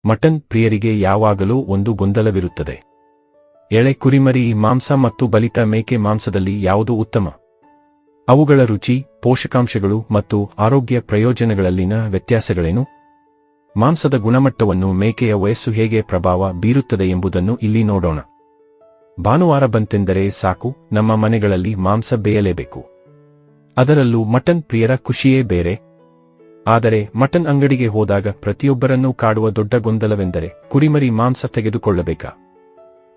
Mutton ಪ್ರಿಯರಿಗೆ ಯಾವಾಗಲೂ ಒಂದು ಗೊಂದಲವಿರುತ್ತದೆ. ಎಳೆ ಕುರಿಮರಿ ಮಾಂಸ ಮತ್ತು ಬಲಿತ ಮೇಕೆ ಮಾಂಸದಲ್ಲಿ ಯಾವುದು ಉತ್ತಮ? ಅವುಗಳ ರುಚಿ, ಪೋಷಕಾಂಶಗಳು ಮತ್ತು ಆರೋಗ್ಯ ಪ್ರಯೋಜನಗಳಲ್ಲಿನ ವ್ಯತ್ಯಾಸಗಳೇನು? ಮಾಂಸದ ಗುಣಮಟ್ಟವನ್ನು ಮೇಕೆಯ ವಯಸ್ಸು ಹೇಗೆ ಪ್ರಭಾವ ಬೀರುತ್ತದೆ ಎಂಬುದನ್ನು ಇಲ್ಲಿ ನೋಡೋಣ. ಭಾನುವಾರ ಬಂತೆಂದರೆ ಸಾಕು, ನಮ್ಮ ಮನೆಗಳಲ್ಲಿ ಮಾಂಸ ಬೇಯಲೇಬೇಕು. ಅದರಲ್ಲೂ ಮಟನ್ ಪ್ರಿಯರ ಖುಷಿಯೇ ಬೇರೆ. ಆದರೆ ಮಟನ್ ಅಂಗಡಿಗೆ ಹೋದಾಗ ಪ್ರತಿಯೊಬ್ಬರನ್ನೂ ಕಾಡುವ ದೊಡ್ಡ ಗೊಂದಲವೆಂದರೆ ಕುರಿಮರಿ ಮಾಂಸ ತೆಗೆದುಕೊಳ್ಳಬೇಕಾ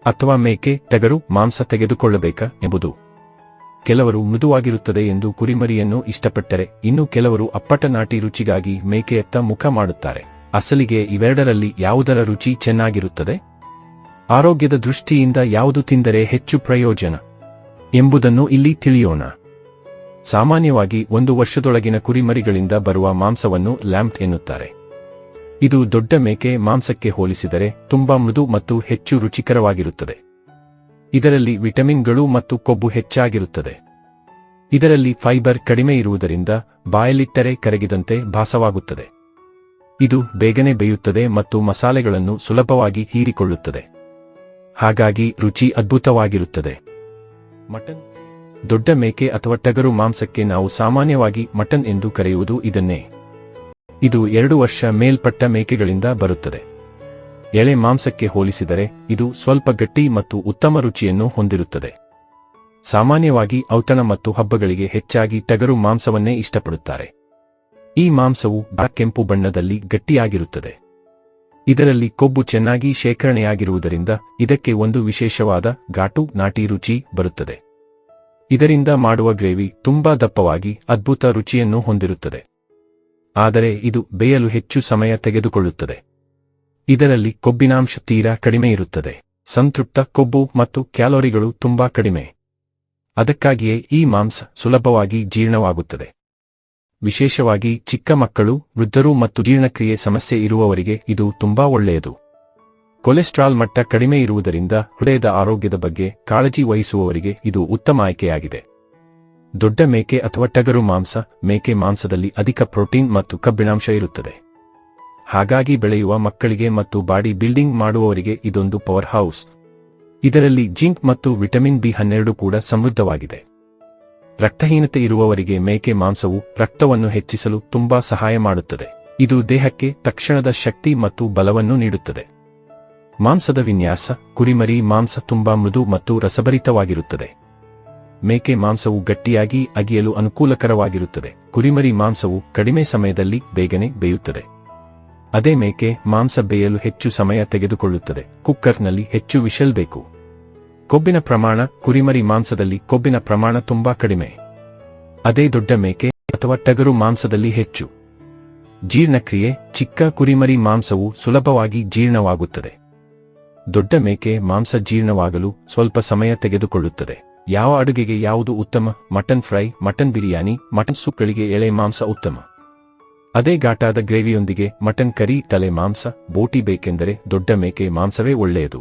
ಅಥವಾ ಮೇಕೆ ಟಗರು ಮಾಂಸ ತೆಗೆದುಕೊಳ್ಳಬೇಕಾ ಎಂಬುದು. ಕೆಲವರು ಮೃದುವಾಗಿರುತ್ತದೆ ಎಂದು ಕುರಿಮರಿಯನ್ನು ಇಷ್ಟಪಟ್ಟರೆ, ಇನ್ನು ಕೆಲವರು ಅಪ್ಪಟ ನಾಟಿ ರುಚಿಗಾಗಿ ಮೇಕೆಯತ್ತ ಮುಖ ಮಾಡುತ್ತಾರೆ. ಅಸಲಿಗೆ ಇವೆರಡರಲ್ಲಿ ಯಾವುದರ ರುಚಿ ಚೆನ್ನಾಗಿರುತ್ತದೆ? ಆರೋಗ್ಯದ ದೃಷ್ಟಿಯಿಂದ ಯಾವುದು ತಿಂದರೆ ಹೆಚ್ಚು ಪ್ರಯೋಜನ ಎಂಬುದನ್ನು ಇಲ್ಲಿ ತಿಳಿಯೋಣ. ಸಾಮಾನ್ಯವಾಗಿ 1 ವರ್ಷದೊಳಗಿನ ಕುರಿಮರಿಗಳಿಂದ ಬರುವ ಮಾಂಸವನ್ನು ಲ್ಯಾಂಬ್ ಎನ್ನುತ್ತಾರೆ. ಇದು ದೊಡ್ಡ ಮೇಕೆ ಮಾಂಸಕ್ಕೆ ಹೋಲಿಸಿದರೆ ತುಂಬಾ ಮೃದು ಮತ್ತು ಹೆಚ್ಚು ರುಚಿಕರವಾಗಿರುತ್ತದೆ. ಇದರಲ್ಲಿ ವಿಟಮಿನ್ಗಳು ಮತ್ತು ಕೊಬ್ಬು ಹೆಚ್ಚಾಗಿರುತ್ತದೆ. ಇದರಲ್ಲಿ ಫೈಬರ್ ಕಡಿಮೆ ಇರುವುದರಿಂದ ಬಾಯಲ್ಲಿಟ್ಟರೆ ಕರಗಿದಂತೆ ಭಾಸವಾಗುತ್ತದೆ. ಇದು ಬೇಗನೆ ಬೇಯುತ್ತದೆ ಮತ್ತು ಮಸಾಲೆಗಳನ್ನು ಸುಲಭವಾಗಿ ಹೀರಿಕೊಳ್ಳುತ್ತದೆ. ಹಾಗಾಗಿ ರುಚಿ ಅದ್ಭುತವಾಗಿರುತ್ತದೆ. ಮಟನ್, ದೊಡ್ಡ ಮೇಕೆ ಅಥವಾ ಟಗರು ಮಾಂಸಕ್ಕೆ ನಾವು ಸಾಮಾನ್ಯವಾಗಿ ಮಟನ್ ಎಂದು ಕರೆಯುವುದು ಇದನ್ನೇ. ಇದು 2 ವರ್ಷ ಮೇಲ್ಪಟ್ಟ ಮೇಕೆಗಳಿಂದ ಬರುತ್ತದೆ. ಎಳೆ ಮಾಂಸಕ್ಕೆ ಹೋಲಿಸಿದರೆ ಇದು ಸ್ವಲ್ಪ ಗಟ್ಟಿ ಮತ್ತು ಉತ್ತಮ ರುಚಿಯನ್ನು ಹೊಂದಿರುತ್ತದೆ. ಸಾಮಾನ್ಯವಾಗಿ ಔತಣ ಮತ್ತು ಹಬ್ಬಗಳಿಗೆ ಹೆಚ್ಚಾಗಿ ಟಗರು ಮಾಂಸವನ್ನೇ ಇಷ್ಟಪಡುತ್ತಾರೆ. ಈ ಮಾಂಸವು ಕೆಂಪು ಬಣ್ಣದಲ್ಲಿ ಗಟ್ಟಿಯಾಗಿರುತ್ತದೆ. ಇದರಲ್ಲಿ ಕೊಬ್ಬು ಚೆನ್ನಾಗಿ ಶೇಖರಣೆಯಾಗಿರುವುದರಿಂದ ಇದಕ್ಕೆ ಒಂದು ವಿಶೇಷವಾದ ಘಾಟು ನಾಟಿ ರುಚಿ ಬರುತ್ತದೆ. ಇದರಿಂದ ಮಾಡುವ ಗ್ರೇವಿ ತುಂಬಾ ದಪ್ಪವಾಗಿ ಅದ್ಭುತ ರುಚಿಯನ್ನು ಹೊಂದಿರುತ್ತದೆ. ಆದರೆ ಇದು ಬೇಯಲು ಹೆಚ್ಚು ಸಮಯ ತೆಗೆದುಕೊಳ್ಳುತ್ತದೆ. ಇದರಲ್ಲಿ ಕೊಬ್ಬಿನಾಂಶ ತೀರಾ ಕಡಿಮೆ ಇರುತ್ತದೆ. ಸಂತೃಪ್ತ ಕೊಬ್ಬು ಮತ್ತು ಕ್ಯಾಲೋರಿಗಳು ತುಂಬಾ ಕಡಿಮೆ. ಅದಕ್ಕಾಗಿಯೇ ಈ ಮಾಂಸ ಸುಲಭವಾಗಿ ಜೀರ್ಣವಾಗುತ್ತದೆ. ವಿಶೇಷವಾಗಿ ಚಿಕ್ಕ ಮಕ್ಕಳು, ವೃದ್ಧರು ಮತ್ತು ಜೀರ್ಣಕ್ರಿಯೆ ಸಮಸ್ಯೆ ಇರುವವರಿಗೆ ಇದು ತುಂಬಾ ಒಳ್ಳೆಯದು. ಕೊಲೆಸ್ಟ್ರಾಲ್ ಮಟ್ಟ ಕಡಿಮೆ ಇರುವುದರಿಂದ ಹೃದಯದ ಆರೋಗ್ಯದ ಬಗ್ಗೆ ಕಾಳಜಿ ವಹಿಸುವವರಿಗೆ ಇದು ಉತ್ತಮ ಆಯ್ಕೆಯಾಗಿದೆ. ದೊಡ್ಡ ಮೇಕೆ ಅಥವಾ ಟಗರು ಮಾಂಸ, ಮೇಕೆ ಮಾಂಸದಲ್ಲಿ ಅಧಿಕ ಪ್ರೋಟೀನ್ ಮತ್ತು ಕಬ್ಬಿಣಾಂಶ ಇರುತ್ತದೆ. ಹಾಗಾಗಿ ಬೆಳೆಯುವ ಮಕ್ಕಳಿಗೆ ಮತ್ತು ಬಾಡಿ ಬಿಲ್ಡಿಂಗ್ ಮಾಡುವವರಿಗೆ ಇದೊಂದು ಪವರ್ ಹೌಸ್. ಇದರಲ್ಲಿ ಜಿಂಕ್ ಮತ್ತು ವಿಟಮಿನ್ ಬಿ12 ಕೂಡ ಸಮೃದ್ಧವಾಗಿದೆ. ರಕ್ತಹೀನತೆ ಇರುವವರಿಗೆ ಮೇಕೆ ಮಾಂಸವು ರಕ್ತವನ್ನು ಹೆಚ್ಚಿಸಲು ತುಂಬಾ ಸಹಾಯ ಮಾಡುತ್ತದೆ. ಇದು ದೇಹಕ್ಕೆ ತಕ್ಷಣದ ಶಕ್ತಿ ಮತ್ತು ಬಲವನ್ನು ನೀಡುತ್ತದೆ. ಮಾಂಸದ ವಿನ್ಯಾಸ, ಕುರಿಮರಿ ಮಾಂಸ ತುಂಬಾ ಮೃದು ಮತ್ತು ರಸಭರಿತವಾಗಿರುತ್ತದೆ. ಮೇಕೆ ಮಾಂಸವು ಗಟ್ಟಿಯಾಗಿ ಅಗಿಯಲು ಅನುಕೂಲಕರವಾಗಿರುತ್ತದೆ. ಕುರಿಮರಿ ಮಾಂಸವು ಕಡಿಮೆ ಸಮಯದಲ್ಲಿ ಬೇಗನೆ ಬೇಯುತ್ತದೆ. ಅದೇ ಮೇಕೆ ಮಾಂಸ ಬೇಯಲು ಹೆಚ್ಚು ಸಮಯ ತೆಗೆದುಕೊಳ್ಳುತ್ತದೆ. ಕುಕ್ಕರ್ನಲ್ಲಿ ಹೆಚ್ಚು ವಿಷಲ್ ಬೇಕು. ಕೊಬ್ಬಿನ ಪ್ರಮಾಣ, ಕುರಿಮರಿ ಮಾಂಸದಲ್ಲಿ ಕೊಬ್ಬಿನ ಪ್ರಮಾಣ ತುಂಬಾ ಕಡಿಮೆ. ಅದೇ ದೊಡ್ಡ ಮೇಕೆ ಅಥವಾ ಟಗರು ಮಾಂಸದಲ್ಲಿ ಹೆಚ್ಚು. ಜೀರ್ಣಕ್ರಿಯೆ, ಚಿಕ್ಕ ಕುರಿಮರಿ ಮಾಂಸವು ಸುಲಭವಾಗಿ ಜೀರ್ಣವಾಗುತ್ತದೆ. ದೊಡ್ಡ ಮೇಕೆ ಮಾಂಸ ಜೀರ್ಣವಾಗಲು ಸ್ವಲ್ಪ ಸಮಯ ತೆಗೆದುಕೊಳ್ಳುತ್ತದೆ. ಯಾವ ಅಡುಗೆಗೆ ಯಾವುದು ಉತ್ತಮ? Mutton fry, mutton biryani, mutton ಸೂಪ್ಗಳಿಗೆ ಎಳೆ ಮಾಂಸ ಉತ್ತಮ. ಅದೇ ಘಾಟಾದ ಗ್ರೇವಿಯೊಂದಿಗೆ ಮಟನ್ ಕರಿ, ತಲೆ ಮಾಂಸ, ಬೋಟಿ ಬೇಕೆಂದರೆ ದೊಡ್ಡ ಮೇಕೆ ಮಾಂಸವೇ ಒಳ್ಳೆಯದು.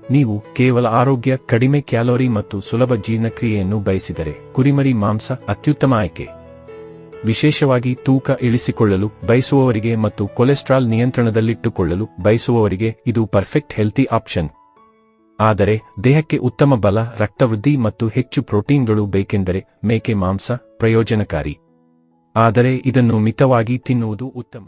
ನೀವು ಕೇವಲ ಆರೋಗ್ಯ, ಕಡಿಮೆ ಕ್ಯಾಲೋರಿ ಮತ್ತು ಸುಲಭ ಜೀರ್ಣಕ್ರಿಯೆಯನ್ನು ಬಯಸಿದರೆ ಕುರಿಮರಿ ಮಾಂಸ ಅತ್ಯುತ್ತಮ ಆಯ್ಕೆ. ವಿಶೇಷವಾಗಿ ತೂಕ ಇಳಿಸಿಕೊಳ್ಳಲು ಬಯಸುವವರಿಗೆ ಮತ್ತು ಕೊಲೆಸ್ಟ್ರಾಲ್ ನಿಯಂತ್ರಣದಲ್ಲಿಟ್ಟುಕೊಳ್ಳಲು ಬಯಸುವವರಿಗೆ ಇದು ಪರ್ಫೆಕ್ಟ್ ಹೆಲ್ತಿ ಆಪ್ಷನ್. ಆದರೆ ದೇಹಕ್ಕೆ ಉತ್ತಮ ಬಲ, ರಕ್ತವೃದ್ಧಿ ಮತ್ತು ಹೆಚ್ಚು ಪ್ರೋಟೀನ್ಗಳು ಬೇಕೆಂದರೆ ಮೇಕೆ ಮಾಂಸ ಪ್ರಯೋಜನಕಾರಿ. ಆದರೆ ಇದನ್ನು ಮಿತವಾಗಿ ತಿನ್ನುವುದು ಉತ್ತಮ.